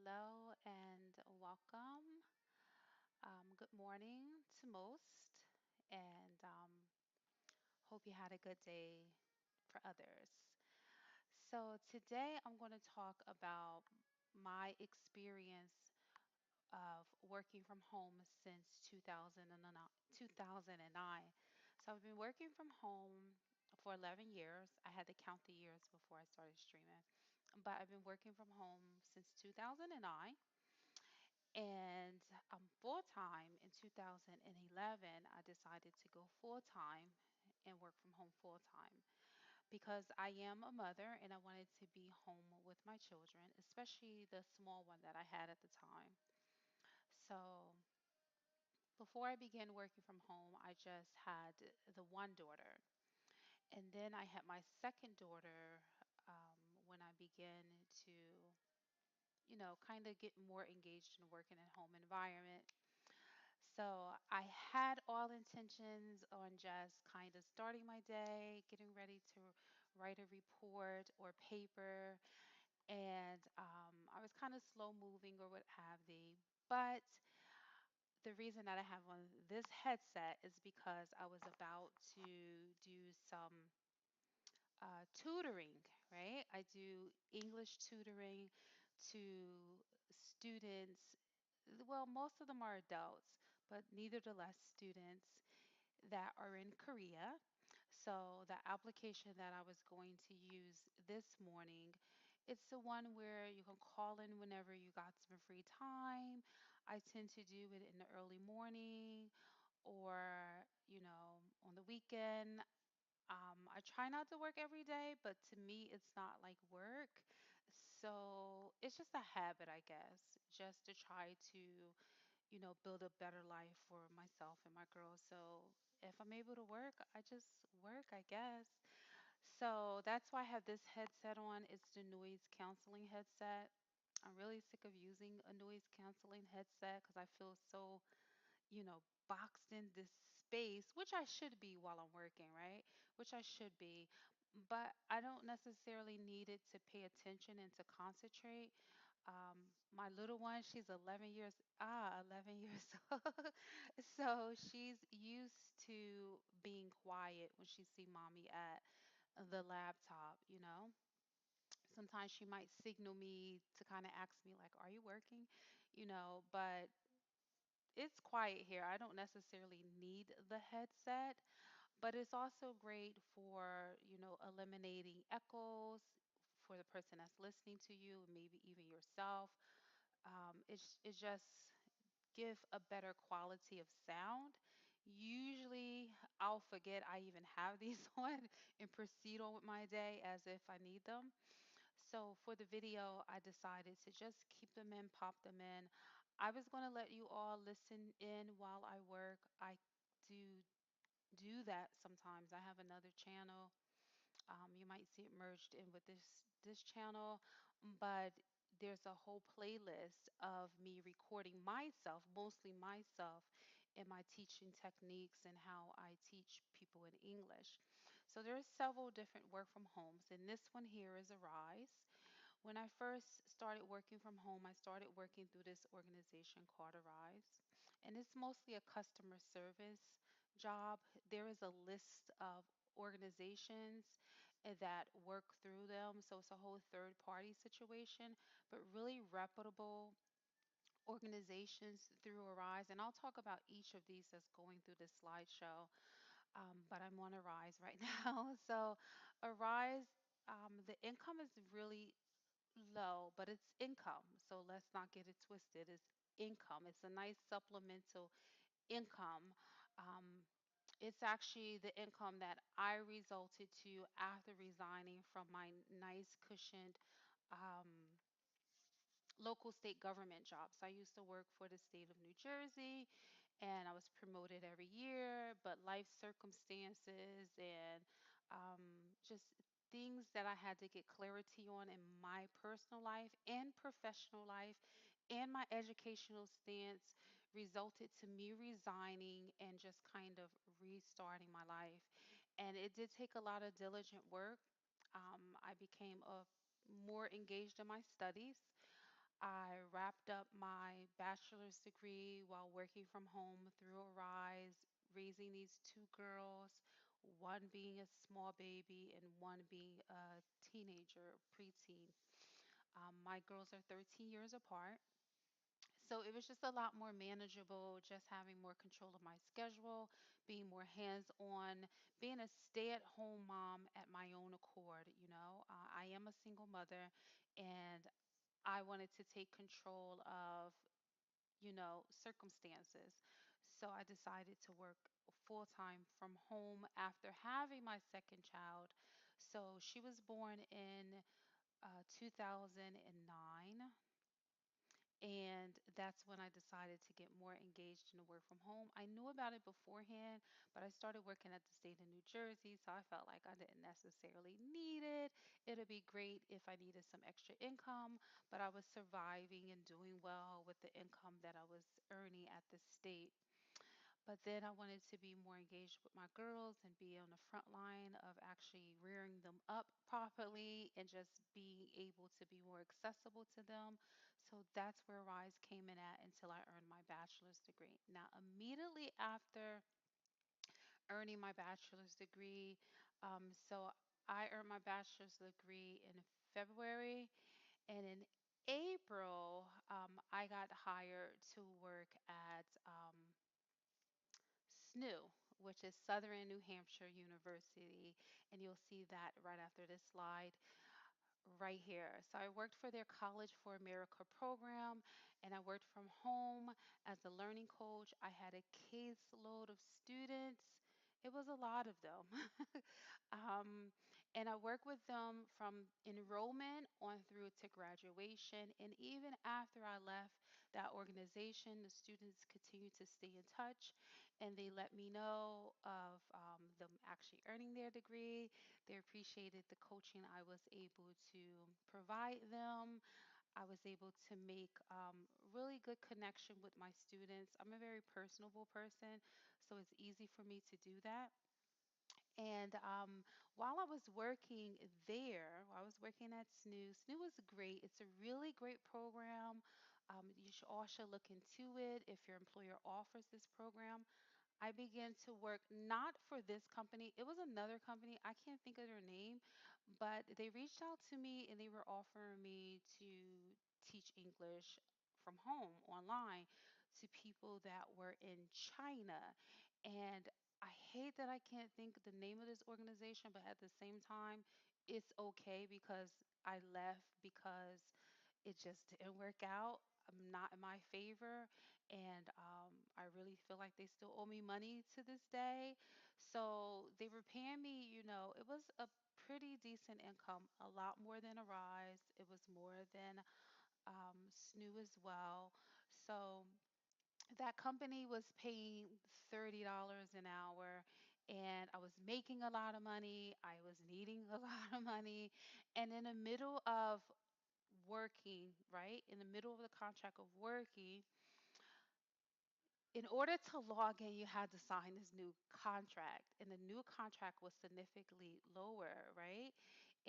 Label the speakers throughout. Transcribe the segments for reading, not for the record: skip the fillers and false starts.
Speaker 1: Hello and welcome. Good morning to most, and hope you had a good day for others. So, today I'm going to talk about my experience of working from home since 2009. So, I've been working from home for 11 years. I had to count the years before I started streaming, but I've been working from home since 2009. And full time in 2011, I decided to go full time and work from home full time because I am a mother and I wanted to be home with my children, especially the small one that I had at the time. So before I began working from home, I just had the one daughter. And then I had my second daughter when I began to, kind of get more engaged in working at home environment. So I had all intentions on just kind of starting my day, getting ready to write a report or paper, and I was kind of slow moving or what have they. But the reason that I have on this headset is because I was about to do some tutoring, right? I do English tutoring to students. Well, most of them are adults, but nevertheless, students that are in Korea. So the application that I was going to use this morning, it's the one where you can call in whenever you got some free time. I tend to do it in the early morning or, on the weekend. I try not to work every day, but to me, it's not like work. So it's just a habit, I guess, just to try to, build a better life for myself and my girls. So if I'm able to work, I just work, I guess. So that's why I have this headset on. It's the noise canceling headset. I'm really sick of using a noise canceling headset because I feel so boxed in this space, which I should be while I'm working, right? Which I should be. But I don't necessarily need it to pay attention and to concentrate. My little one, she's 11 years old. So she's used to being quiet when she see mommy at the laptop. Sometimes she might signal me to kind of ask me like, "Are you working?" But it's quiet here. I don't necessarily need the headset, but it's also great for, eliminating echoes for the person that's listening to you, and maybe even yourself. It's just give a better quality of sound. Usually, I'll forget I even have these on and proceed on with my day as if I need them. So for the video, I decided to just keep them in, pop them in. I was going to let you all listen in while I work. I do do that sometimes. I have another channel. You might see it merged in with this channel, but there's a whole playlist of me recording myself, mostly myself, and my teaching techniques and how I teach people in English. So there's several different work from homes, and this one here is Arise. When I first started working from home, I started working through this organization called Arise, and it's mostly a customer service job. There is a list of organizations that work through them, so it's a whole third party situation, but really reputable organizations through Arise. And I'll talk about each of these that's going through this slideshow, but I'm on Arise right now. So, Arise. The income is really low, but it's income. So let's not get it twisted. It's income. It's a nice supplemental income. Um, it's actually the income that I resulted to after resigning from my nice cushioned um, local state government jobs. I used to work for the state of New Jersey and I was promoted every year, but life circumstances and just things that I had to get clarity on in my personal life and professional life and my educational stance resulted to me resigning and just kind of restarting my life. And it did take a lot of diligent work. I became more engaged in my studies. I wrapped up my bachelor's degree while working from home through Arise, raising these two girls, one being a small baby and one being a teenager, preteen. My girls are 13 years apart. So it was just a lot more manageable, just having more control of my schedule, being more hands-on, being a stay-at-home mom at my own accord. I am a single mother, and I wanted to take control of, circumstances. So I decided to work full time from home after having my second child. So she was born in 2009. And that's when I decided to get more engaged in the work from home. I knew about it beforehand, but I started working at the state of New Jersey, so I felt like I didn't necessarily need it. It'd be great if I needed some extra income, but I was surviving and doing well with the income that I was earning at the state. But then I wanted to be more engaged with my girls and be on the front line of actually rearing them up properly and just being able to be more accessible to them. So that's where Rise came in at until I earned my bachelor's degree. Now, immediately after earning my bachelor's degree, so I earned my bachelor's degree in February, and in April, I got hired to work at SNU, which is Southern New Hampshire University, and you'll see that right after this slide right here. So I worked for their College for America program, and I worked from home as a learning coach. I had a caseload of students. It was a lot of them. um, and I worked with them from enrollment on through to graduation. And even after I left that organization, the students continued to stay in touch, and they let me know of them actually earning their degree. They appreciated the coaching I was able to provide them. I was able to make really good connection with my students. I'm a very personable person, so it's easy for me to do that. And while I was working there, while I was working at SNU, SNU was great. It's a really great program. You should all should look into it if your employer offers this program. I began to work not for this company. It was another company. I can't think of their name, but they reached out to me and they were offering me to teach English from home online to people that were in China. And I hate that I can't think of the name of this organization, but at the same time, it's okay because I left because it just didn't work out. I'm not in my favor, and I really feel like they still owe me money to this day. So they were paying me, it was a pretty decent income, a lot more than a rise. It was more than SNU as well. So that company was paying $30 an hour, and I was making a lot of money. I was needing a lot of money. And in the middle of working, right? In the middle of the contract of working, in order to log in, you had to sign this new contract, and the new contract was significantly lower, right?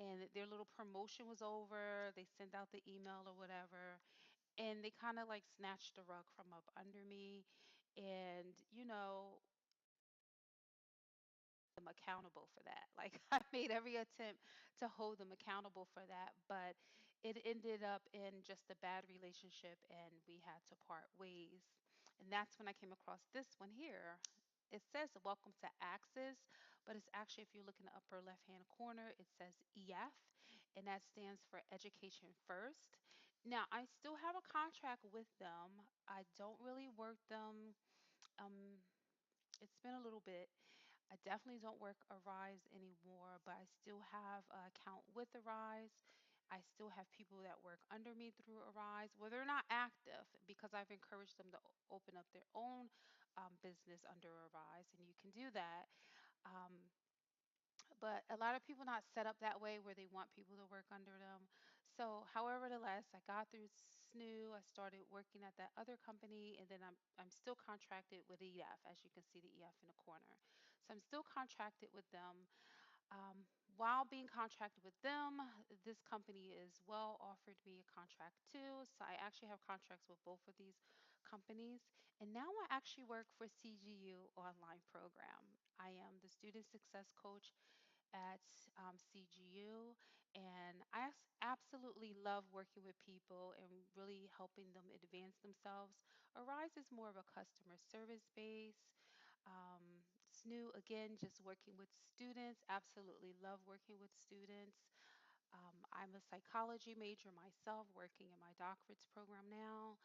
Speaker 1: And their little promotion was over. They sent out the email or whatever, and they kind of like snatched the rug from up under me. And, them accountable for that. Like I made every attempt to hold them accountable for that, but it ended up in just a bad relationship and we had to part ways. And that's when I came across this one here. It says welcome to Access, but it's actually, if you look in the upper left hand corner, it says EF, and that stands for Education First. Now, I still have a contract with them. I don't really work them. Um, it's been a little bit. I definitely don't work Arise anymore, but I still have an account with Arise. I still have people that work under me through Arise. Well, they're not active because I've encouraged them to open up their own business under Arise, and you can do that. Um, but a lot of people not set up that way where they want people to work under them. So, however, the less I got through SNU, I started working at that other company, and then I'm still contracted with EF, as you can see the EF in the corner. So I'm still contracted with them. Um, while being contracted with them, this company as well offered me a contract too. So I actually have contracts with both of these companies. And now I actually work for CGU online program. I am the student success coach at CGU, and absolutely love working with people and really helping them advance themselves. Arise is more of a customer service base. SNU, again, just working with students. Absolutely love working with students. I'm a psychology major myself, working in my doctorates program now.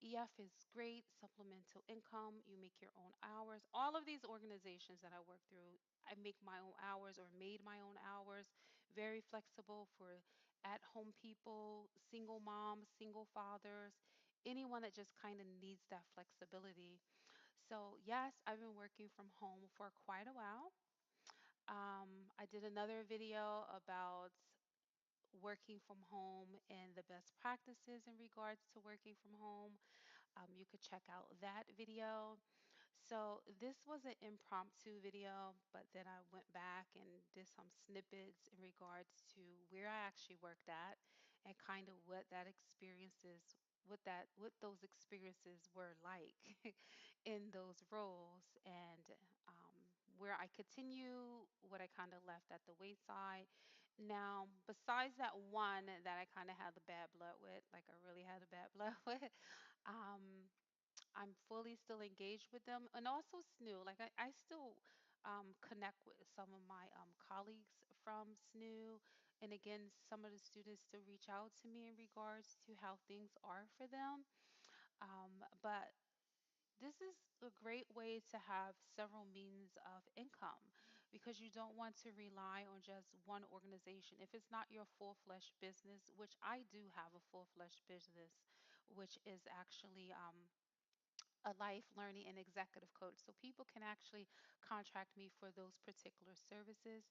Speaker 1: EF is great, supplemental income. You make your own hours. All of these organizations that I work through, I make my own hours or made my own hours. Very flexible for at home people, single moms, single fathers, anyone that just kind of needs that flexibility. So, yes, I've been working from home for quite a while. I did another video about working from home and the best practices in regards to working from home. You could check out that video. So this was an impromptu video, but then I went back and did some snippets in regards to where I actually worked at and kind of what that experiences what those experiences were like in those roles, and where I continue what I kind of left at the wayside. Now, besides that one that I kind of had the bad blood with, like I really had a bad blood with, um, I'm fully still engaged with them, and also SNU. Like I still connect with some of my colleagues from SNU, and again, some of the students still reach out to me in regards to how things are for them. But this is a great way to have several means of income because you don't want to rely on just one organization. If it's not your full-fledged business, which I do have a full-fledged business, which is actually a life learning and executive coach. So people can actually contract me for those particular services.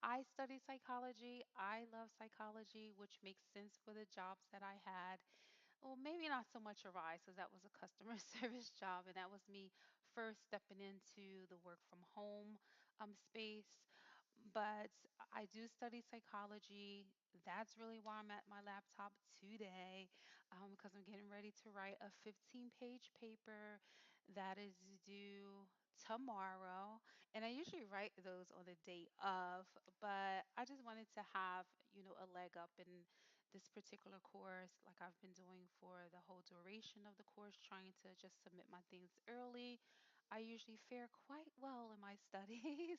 Speaker 1: I study psychology. I love psychology, which makes sense for the jobs that I had. Well, maybe not so much a rise because that was a customer service job, and that was me first stepping into the work from home space. But I do study psychology. That's really why I'm at my laptop today, because I'm getting ready to write a 15-page paper that is due tomorrow. And I usually write those on the day of, but I just wanted to have, a leg up in this particular course, like I've been doing for the whole duration of the course, trying to just submit my things early. I usually fare quite well in my studies,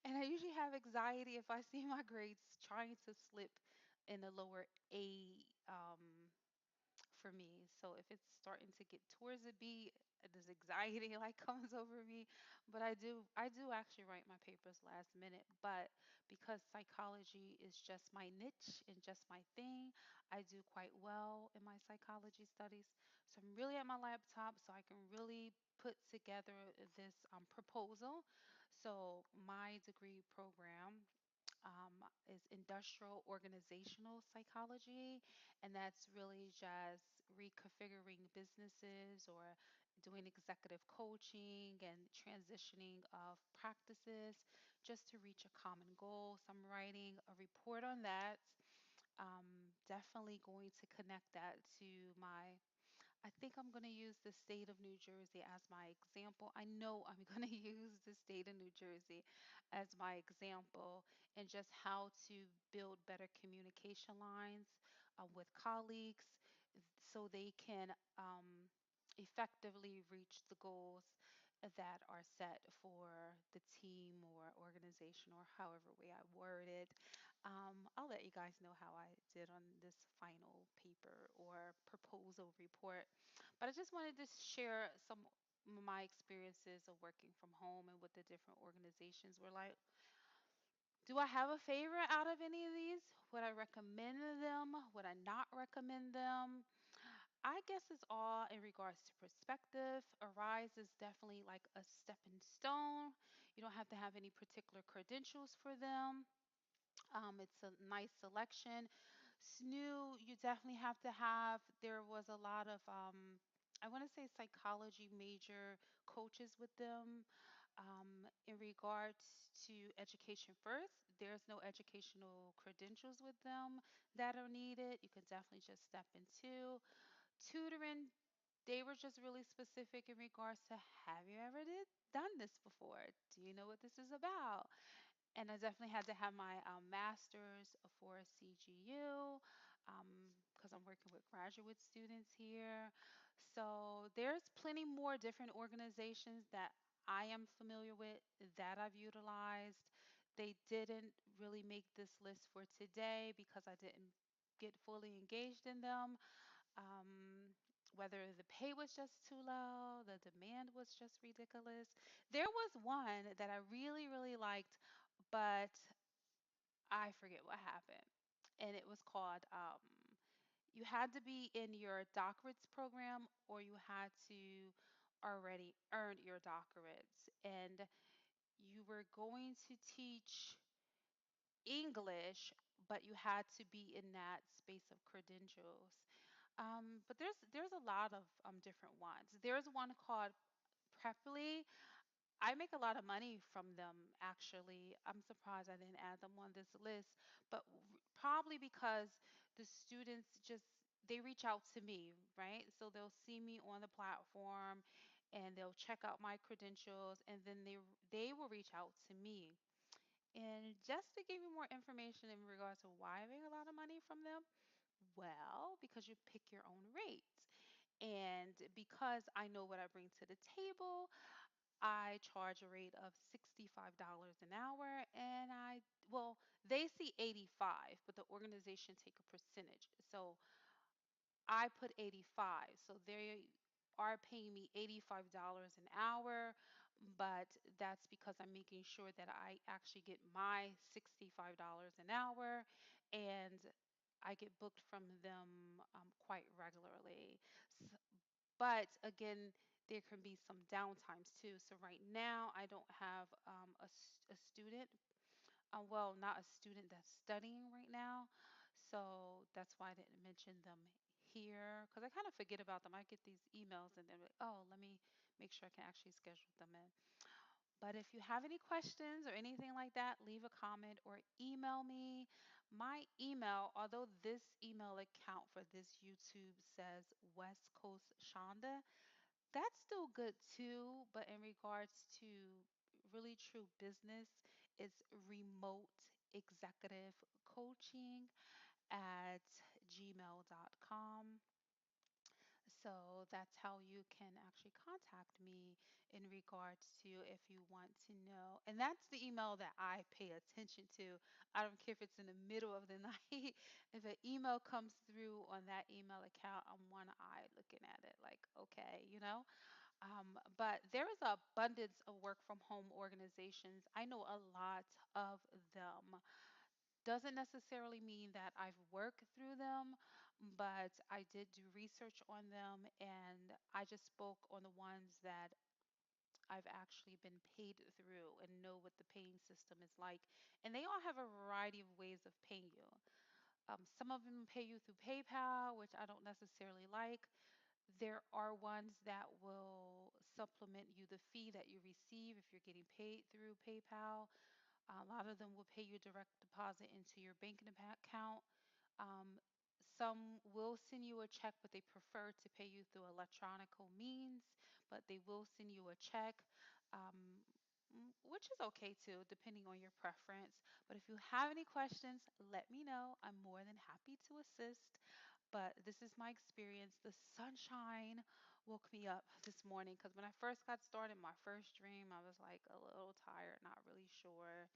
Speaker 1: and I usually have anxiety if I see my grades trying to slip in the lower A for me. So if it's starting to get towards a B, this anxiety like comes over me. But I do actually write my papers last minute. But because psychology is just my niche and just my thing, I do quite well in my psychology studies. So I'm really at my laptop so I can really put together this proposal. So my degree program is industrial organizational psychology, and that's really just reconfiguring businesses or doing executive coaching and transitioning of practices just to reach a common goal. So I'm writing a report on that. Definitely going to connect that to my I think I'm going to use the state of New Jersey as my example. I know I'm going to use the state of New Jersey as my example and just how to build better communication lines with colleagues so they can effectively reach the goals that are set for the team or organization or however way I word it. I'll let you guys know how I did on this final paper or proposal report. But I just wanted to share some of my experiences of working from home and what the different organizations were like. Do I have a favorite out of any of these? Would I recommend them? Would I not recommend them? I guess it's all in regards to perspective. Arise is definitely like a stepping stone. You don't have to have any particular credentials for them. It's a nice selection. SNU, you definitely have to have, there was a lot of, I want to say psychology major coaches with them. In regards to education first, there's no educational credentials with them that are needed. You can definitely just step into tutoring. They were just really specific in regards to, have you ever done this before? Do you know what this is about? And I definitely had to have my master's for CGU because I'm working with graduate students here. So there's plenty more different organizations that I am familiar with that I've utilized. They didn't really make this list for today because I didn't get fully engaged in them. Um, Whether the pay was just too low, the demand was just ridiculous. There was one that I really, really liked, but I forget what happened. And it was called, you had to be in your doctorates program or you had to already earn your doctorates. And you were going to teach English, but you had to be in that space of credentials. But there's a lot of different ones. There's one called Preply. I make a lot of money from them, actually. I'm surprised I didn't add them on this list, but probably because the students just they reach out to me, right? So they'll see me on the platform and they'll check out my credentials and then they will reach out to me. And just to give you more information in regards to why I make a lot of money from them, well, because you pick your own rate. And because I know what I bring to the table, I charge a rate of $65 an hour and well, they see 85, but the organization take a percentage. So I put 85. So they are paying me $85 an hour, but that's because I'm making sure that I actually get my $65 an hour and I get booked from them quite regularly. S- but again, there can be some downtimes too. So right now, I don't have a student, well, not a student that's studying right now. So that's why I didn't mention them here because I kind of forget about them. I get these emails and then, like, oh, let me make sure I can actually schedule them in. But if you have any questions or anything like that, leave a comment or email me. My email, although this email account for this YouTube says West Coast Shonda, that's still good too. But in regards to really true business, it's remote executive coaching at gmail.com. So that's how you can actually contact me in regards to if you want to know. And that's the email that I pay attention to. I don't care if it's in the middle of the night. If an email comes through on that email account, I'm one eye looking at it like, okay, you know? But there is an abundance of work from home organizations. I know a lot of them. Doesn't necessarily mean that I've worked through them, but I did do research on them and I just spoke on the ones that I've actually been paid through and know what the paying system is like. And they all have a variety of ways of paying you. Some of them pay you through PayPal, which I don't necessarily like. There are ones that will supplement you the fee that you receive if you're getting paid through PayPal. A lot of them will pay you direct deposit into your banking account. Um, some will send you a check, but they prefer to pay you through electronical means, but they will send you a check, um, which is okay too, depending on your preference. But if you have any questions, let me know. I'm more than happy to assist. But this is my experience. The sunshine woke me up this morning because when I first got started, my first dream, I was like a little tired, not really sure.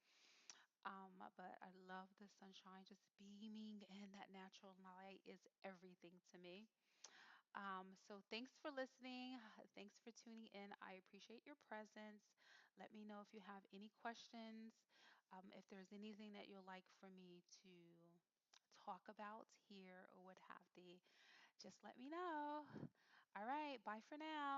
Speaker 1: But I love the sunshine, just beaming, and that natural light is everything to me. So thanks for listening. Thanks for tuning in. I appreciate your presence. Let me know if you have any questions, if there's anything that you'd like for me to talk about here or what have they. Just let me know. All right, bye for now.